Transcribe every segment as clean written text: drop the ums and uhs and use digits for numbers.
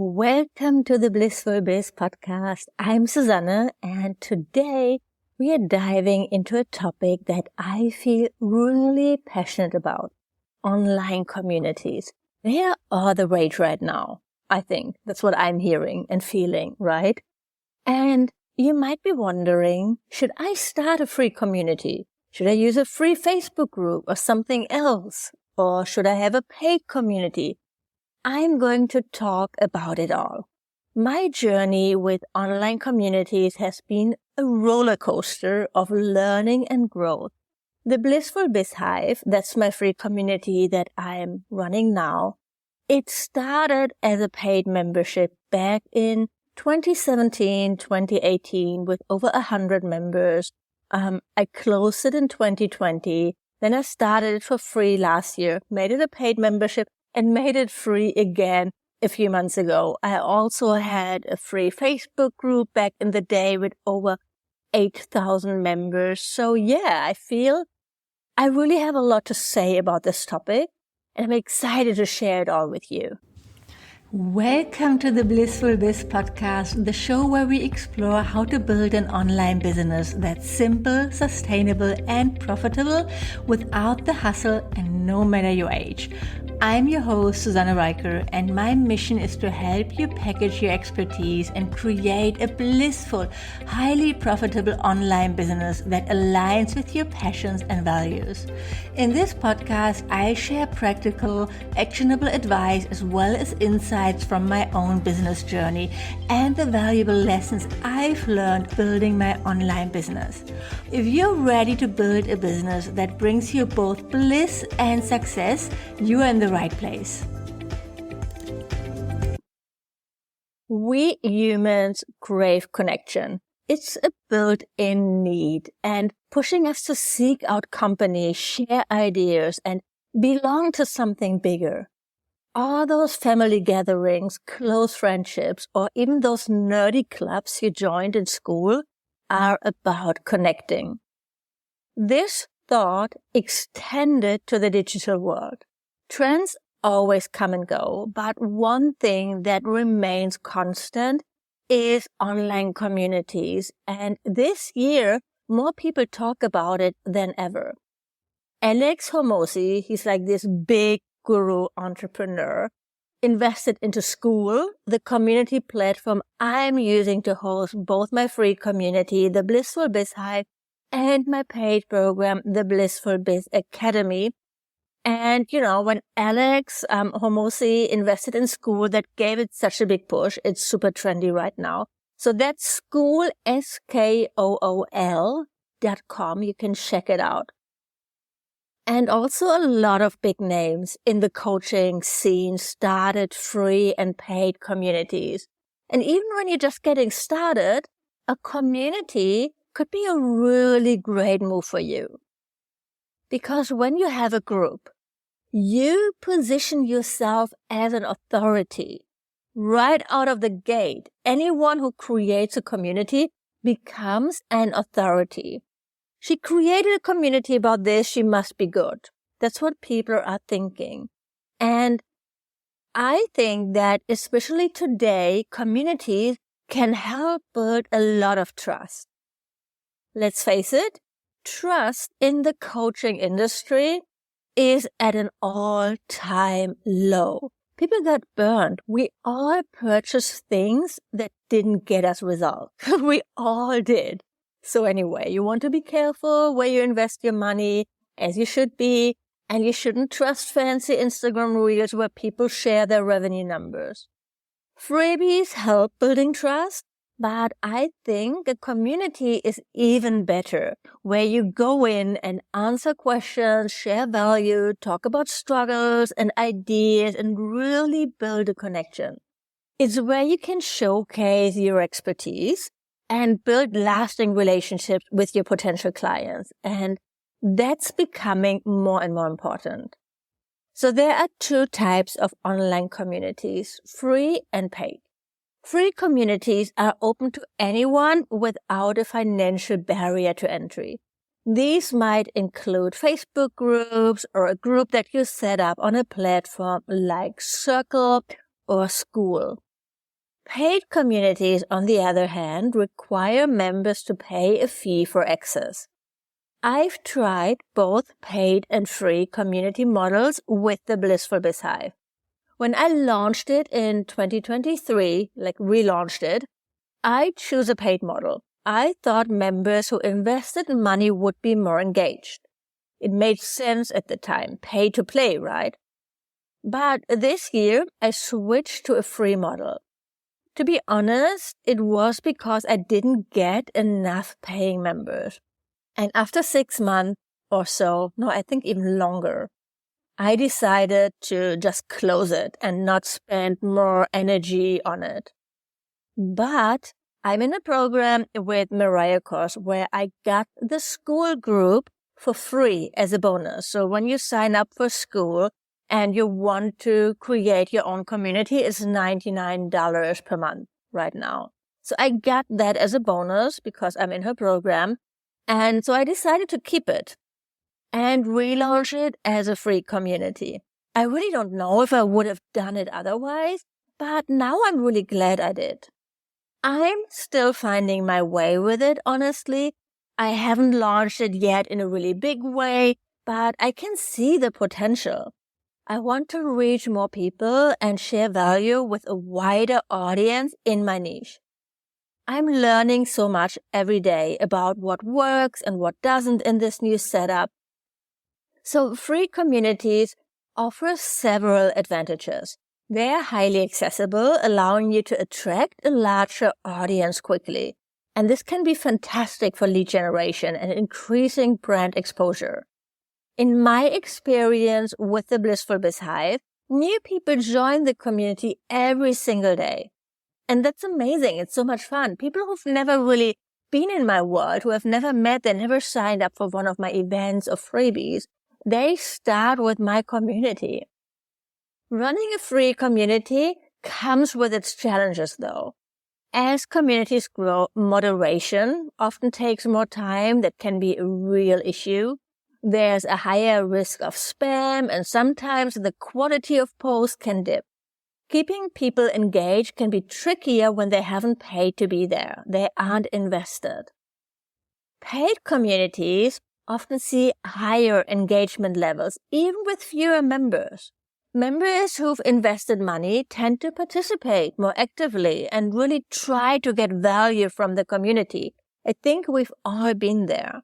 Welcome to the Blissful Biz podcast. I'm Susanne, and today we are diving into a topic that I feel really passionate about: online communities. They are the rage right now. I think that's what I'm hearing and feeling, right? And you might be wondering, should I start a free community? Should I use a free Facebook group or something else? Or should I have a paid community? I'm going to talk about it all. My journey with online communities has been a roller coaster of learning and growth. The Blissful Biz Hive, that's my free community that I'm running now, it started as a paid membership back in 2017, 2018 with over 100 members. I closed it in 2020. Then I started it for free last year, made it a paid membership, and made it free again a few months ago. I also had a free Facebook group back in the day with over 8,000 members. So yeah, I feel I really have a lot to say about this topic, and I'm excited to share it all with you. Welcome to the Blissful Biz podcast, the show where we explore how to build an online business that's simple, sustainable, and profitable without the hustle and no matter your age. I'm your host, Susanne Reicher, and my mission is to help you package your expertise and create a blissful, highly profitable online business that aligns with your passions and values. In this podcast, I share practical, actionable advice as well as insights from my own business journey and the valuable lessons I've learned building my online business. If you're ready to build a business that brings you both bliss and success, you are in the right place. We humans crave connection. It's a built-in need and pushing us to seek out company, share ideas, and belong to something bigger. All those family gatherings, close friendships, or even those nerdy clubs you joined in school are about connecting. This thought extended to the digital world. Trends always come and go, but one thing that remains constant is online communities. And this year, more people talk about it than ever. Alex Hormozi, he's like this big guru entrepreneur, invested into School, the community platform I'm using to host both my free community, the Blissful Biz Hive, and my paid program, the Blissful Biz Academy. And, when Alex Hormozi invested in School, that gave it such a big push. It's super trendy right now. So that's School, SKOOL.com. You can check it out. And also a lot of big names in the coaching scene started free and paid communities. And even when you're just getting started, a community could be a really great move for you. Because when you have a group, you position yourself as an authority. Right out of the gate, anyone who creates a community becomes an authority. She created a community about this, she must be good. That's what people are thinking. And I think that especially today, communities can help build a lot of trust. Let's face it, trust in the coaching industry is at an all-time low. People got burned. We all purchased things that didn't get us results. We all did. So anyway, you want to be careful where you invest your money, as you should be, and you shouldn't trust fancy Instagram reels where people share their revenue numbers. Freebies help building trust, but I think a community is even better, where you go in and answer questions, share value, talk about struggles and ideas, and really build a connection. It's where you can showcase your expertise and build lasting relationships with your potential clients. And that's becoming more and more important. So there are two types of online communities, free and paid. Free communities are open to anyone without a financial barrier to entry. These might include Facebook groups or a group that you set up on a platform like Circle or School. Paid communities, on the other hand, require members to pay a fee for access. I've tried both paid and free community models with the Blissful Biz Hive. When I launched it in 2023, relaunched it, I chose a paid model. I thought members who invested money would be more engaged. It made sense at the time, pay to play, right? But this year, I switched to a free model. To be honest, it was because I didn't get enough paying members. And after 6 months or so, no, I think even longer, I decided to just close it and not spend more energy on it. But I'm in a program with rollercoaster where I got the school group for free as a bonus. So when you sign up for school and you want to create your own community, it's $99 per month right now. So I got that as a bonus because I'm in her program. And so I decided to keep it and relaunch it as a free community. I really don't know if I would have done it otherwise, but now I'm really glad I did. I'm still finding my way with it, honestly. I haven't launched it yet in a really big way, but I can see the potential. I want to reach more people and share value with a wider audience in my niche. I'm learning so much every day about what works and what doesn't in this new setup. So free communities offer several advantages. They are highly accessible, allowing you to attract a larger audience quickly. And this can be fantastic for lead generation and increasing brand exposure. In my experience with the Blissful Biz Hive, new people join the community every single day. And that's amazing. It's so much fun. People who've never really been in my world, who have never met, they never signed up for one of my events or freebies, they start with my community. Running a free community comes with its challenges, though. As communities grow, moderation often takes more time. That can be a real issue. There's a higher risk of spam, and sometimes the quality of posts can dip. Keeping people engaged can be trickier when they haven't paid to be there. They aren't invested. Paid communities often see higher engagement levels, even with fewer members. Members who've invested money tend to participate more actively and really try to get value from the community. I think we've all been there.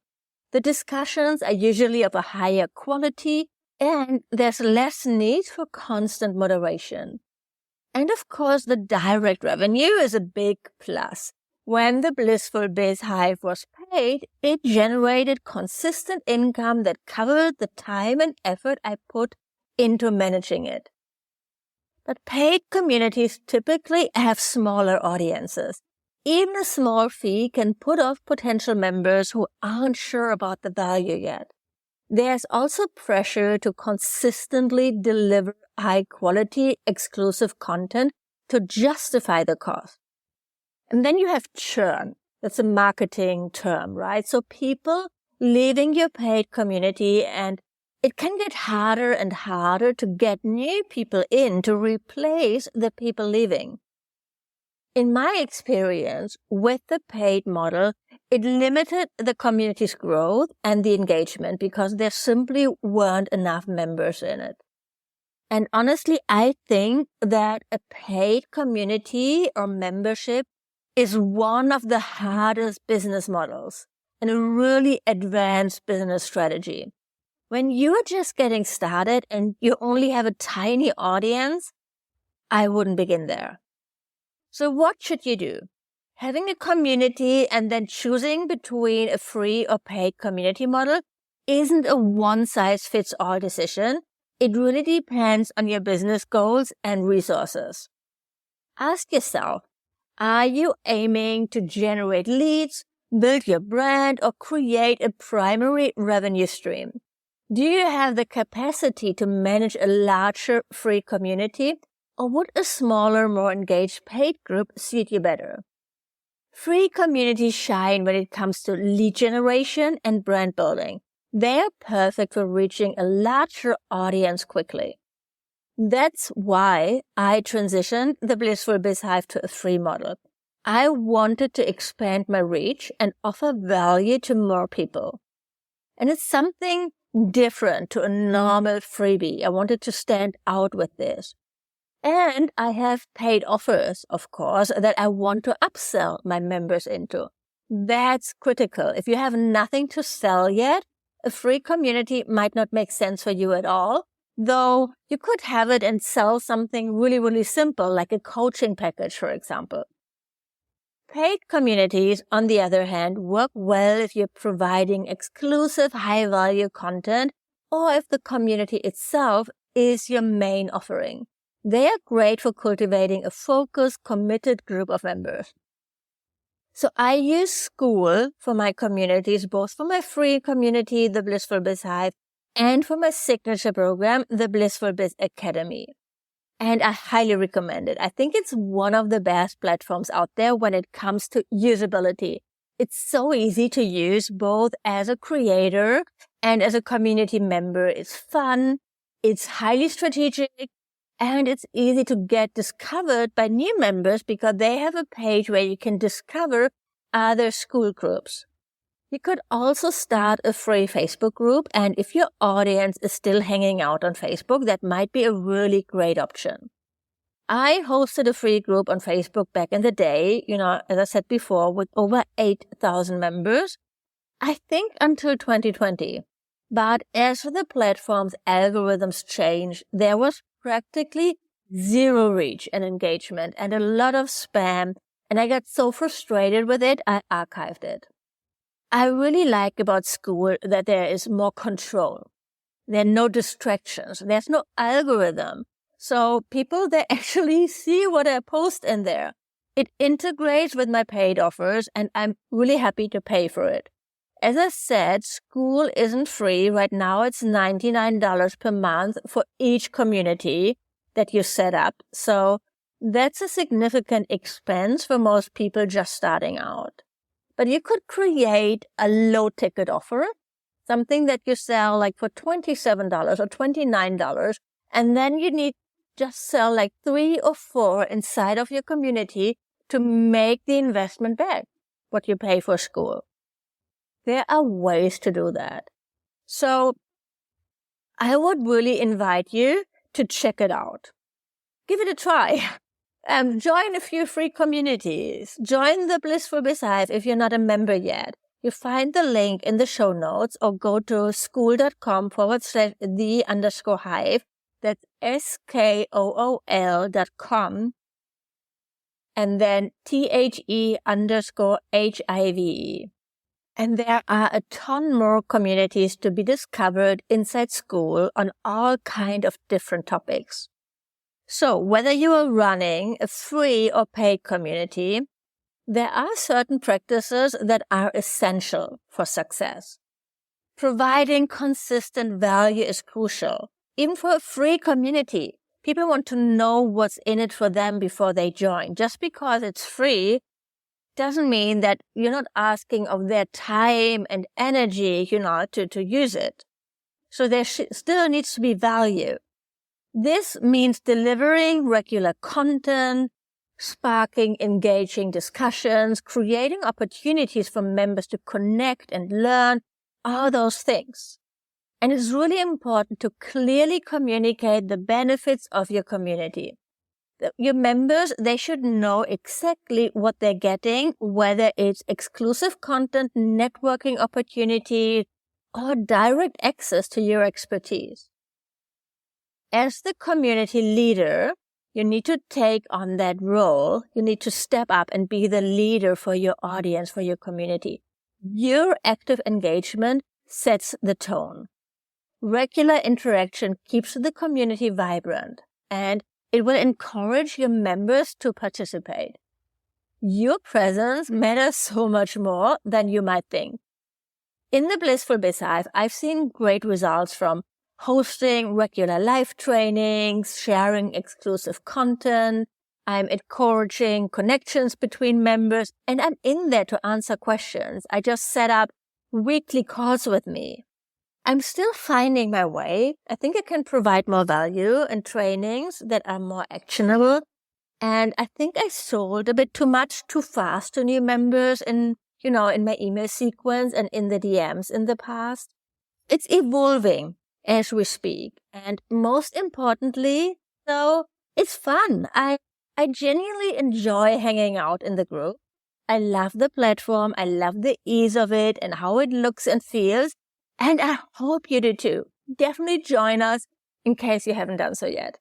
The discussions are usually of a higher quality, and there's less need for constant moderation. And of course, the direct revenue is a big plus. When the Blissful Biz Hive was paid, it generated consistent income that covered the time and effort I put into managing it. But paid communities typically have smaller audiences. Even a small fee can put off potential members who aren't sure about the value yet. There's also pressure to consistently deliver high-quality, exclusive content to justify the cost. And then you have churn. That's a marketing term, right? So people leaving your paid community, and it can get harder and harder to get new people in to replace the people leaving. In my experience with the paid model, it limited the community's growth and the engagement because there simply weren't enough members in it. And honestly, I think that a paid community or membership is one of the hardest business models and a really advanced business strategy. When you're just getting started and you only have a tiny audience, I wouldn't begin there. So what should you do? Having a community and then choosing between a free or paid community model isn't a one-size-fits-all decision. It really depends on your business goals and resources. Ask yourself, are you aiming to generate leads, build your brand, or create a primary revenue stream? Do you have the capacity to manage a larger free community? Or would a smaller, more engaged paid group suit you better? Free communities shine when it comes to lead generation and brand building. They are perfect for reaching a larger audience quickly. That's why I transitioned the Blissful Biz Hive to a free model. I wanted to expand my reach and offer value to more people. And it's something different to a normal freebie. I wanted to stand out with this. And I have paid offers, of course, that I want to upsell my members into. That's critical. If you have nothing to sell yet, a free community might not make sense for you at all, though you could have it and sell something really, really simple, like a coaching package, for example. Paid communities, on the other hand, work well if you're providing exclusive high-value content or if the community itself is your main offering. They are great for cultivating a focused, committed group of members. So I use School for my communities, both for my free community, the Blissful Biz Hive, and for my signature program, the Blissful Biz Academy. And I highly recommend it. I think it's one of the best platforms out there when it comes to usability. It's so easy to use both as a creator and as a community member. It's fun, it's highly strategic, and it's easy to get discovered by new members because they have a page where you can discover other school groups. You could also start a free Facebook group, and if your audience is still hanging out on Facebook, that might be a really great option. I hosted a free group on Facebook back in the day, as I said before, with over 8,000 members, I think until 2020. But as the platform's algorithms changed, there was practically zero reach and engagement and a lot of spam, and I got so frustrated with it, I archived it. I really like about School that there is more control. There are no distractions. There's no algorithm. So people, they actually see what I post in there. It integrates with my paid offers, and I'm really happy to pay for it. As I said, School isn't free. Right now, it's $99 per month for each community that you set up. So that's a significant expense for most people just starting out. But you could create a low-ticket offer, something that you sell like for $27 or $29, and then you need just sell like 3 or 4 inside of your community to make the investment back, what you pay for School. There are ways to do that. So I would really invite you to check it out. Give it a try. Join a few free communities. Join the Blissful Biz Hive if you're not a member yet. You find the link in the show notes or go to school.com/the_hive. That's SKOOL.com. And then THE_HIVE. And there are a ton more communities to be discovered inside School on all kinds of different topics. So whether you are running a free or paid community, there are certain practices that are essential for success. Providing consistent value is crucial. Even for a free community, people want to know what's in it for them before they join. Just because it's free doesn't mean that you're not asking of their time and energy, to use it. So there still needs to be value. This means delivering regular content, sparking engaging discussions, creating opportunities for members to connect and learn, all those things. And it's really important to clearly communicate the benefits of your community. Your members, they should know exactly what they're getting, whether it's exclusive content, networking opportunities, or direct access to your expertise. As the community leader, you need to take on that role. You need to step up and be the leader for your audience, for your community. Your active engagement sets the tone. Regular interaction keeps the community vibrant, and it will encourage your members to participate. Your presence matters so much more than you might think. In the Blissful Biz Hive, I've seen great results from hosting regular live trainings, sharing exclusive content. I'm encouraging connections between members, and I'm in there to answer questions. I just set up weekly calls with me. I'm still finding my way. I think I can provide more value and trainings that are more actionable. And I think I sold a bit too much too fast to new members in my email sequence and in the DMs in the past. It's evolving as we speak. And most importantly, though, it's fun. I genuinely enjoy hanging out in the group. I love the platform. I love the ease of it and how it looks and feels. And I hope you do too. Definitely join us in case you haven't done so yet.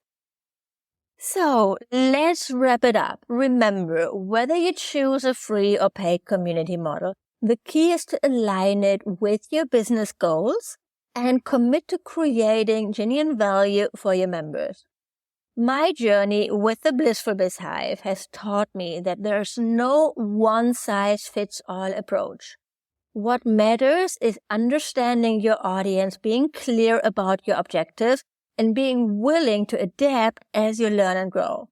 So let's wrap it up. Remember, whether you choose a free or paid community model, the key is to align it with your business goals and commit to creating genuine value for your members. My journey with the Blissful Biz Hive has taught me that there's no one-size-fits-all approach. What matters is understanding your audience, being clear about your objectives, and being willing to adapt as you learn and grow.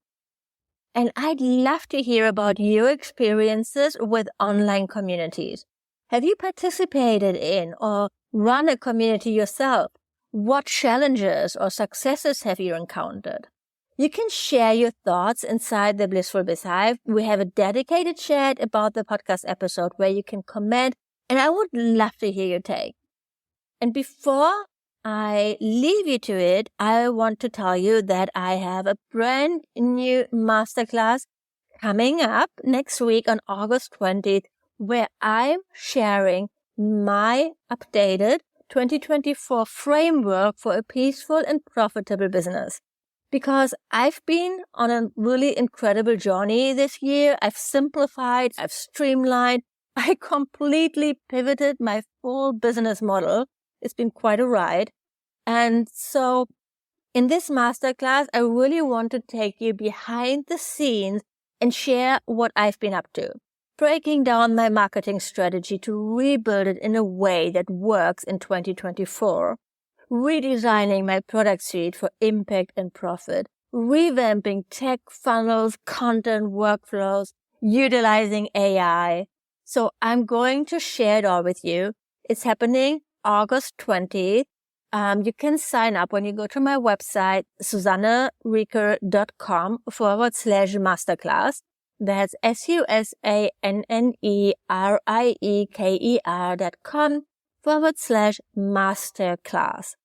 And I'd love to hear about your experiences with online communities. Have you participated in or run a community yourself? What challenges or successes have you encountered? You can share your thoughts inside the Blissful Biz Hive. We have a dedicated chat about the podcast episode where you can comment, and I would love to hear your take. And before I leave you to it, I want to tell you that I have a brand new masterclass coming up next week on August 20th, where I'm sharing my updated 2024 framework for a peaceful and profitable business. Because I've been on a really incredible journey this year. I've simplified, I've streamlined, I completely pivoted my full business model. It's been quite a ride. And so in this masterclass, I really want to take you behind the scenes and share what I've been up to. Breaking down my marketing strategy to rebuild it in a way that works in 2024. Redesigning my product suite for impact and profit. Revamping tech funnels, content workflows, utilizing AI. So I'm going to share it all with you. It's happening August 20th. You can sign up when you go to my website, susannerieker.com/masterclass. That's susannerieker.com/masterclass.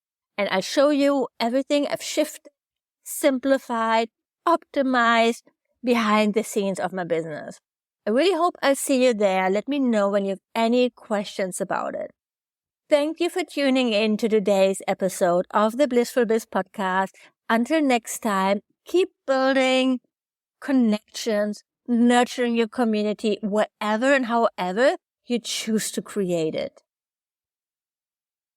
And I'll show you everything I've shifted, simplified, optimized behind the scenes of my business. I really hope I'll see you there. Let me know when you have any questions about it. Thank you for tuning in to today's episode of the Blissful Biz podcast. Until next time, keep building connections, nurturing your community wherever and however you choose to create it.